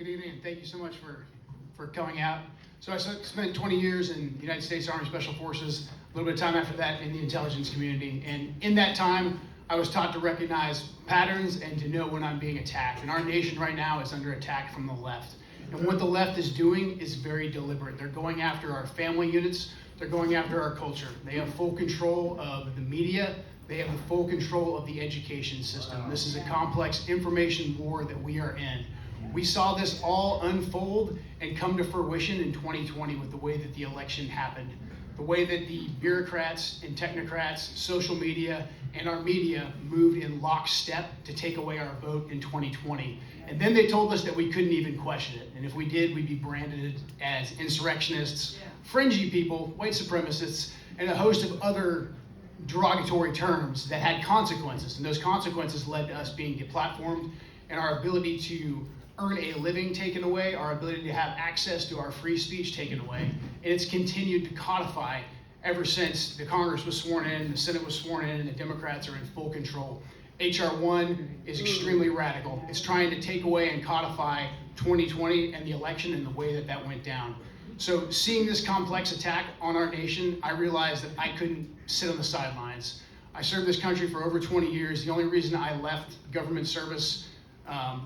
good evening, and thank you so much for coming out. So I spent 20 years in the United States Army Special Forces, a little bit of time after that in the intelligence community. And in that time, I was taught to recognize patterns and to know when I'm being attacked. And our nation right now is under attack from the left. And what the left is doing is very deliberate. They're going after our family units. They're going after our culture. They have full control of the media. They have the full control of the education system. This is a complex information war that we are in. We saw this all unfold and come to fruition in 2020 with the way that the election happened. The way that the bureaucrats and technocrats, social media, and our media moved in lockstep to take away our vote in 2020. And then they told us that we couldn't even question it. And if we did, we'd be branded as insurrectionists, fringy people, white supremacists, and a host of other derogatory terms that had consequences. And those consequences led to us being deplatformed and our ability to earn a living taken away, our ability to have access to our free speech taken away. And it's continued to codify ever since the Congress was sworn in, the Senate was sworn in, and the Democrats are in full control. H.R. 1 is extremely radical. It's trying to take away and codify 2020 and the election and the way that that went down. So seeing this complex attack on our nation, I realized that I couldn't sit on the sidelines. I served this country for over 20 years. The only reason I left government service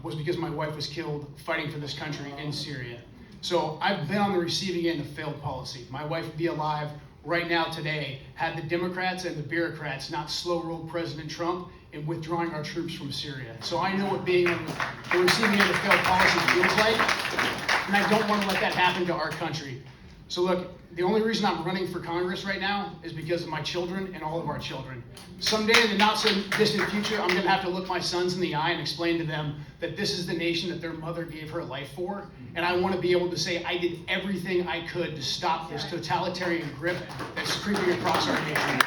was because my wife was killed fighting for this country in Syria. So I've been on the receiving end of failed policy. My wife would be alive right now today had the Democrats and the bureaucrats not slow-rolled President Trump in withdrawing our troops from Syria. So I know what being on the receiving end of failed policy feels like, and I don't want to let that happen to our country. So look, the only reason I'm running for Congress right now is because of my children and all of our children. Someday in the not so distant future, I'm gonna have to look my sons in the eye and explain to them that this is the nation that their mother gave her life for. And I wanna be able to say I did everything I could to stop this totalitarian grip that's creeping across our nation.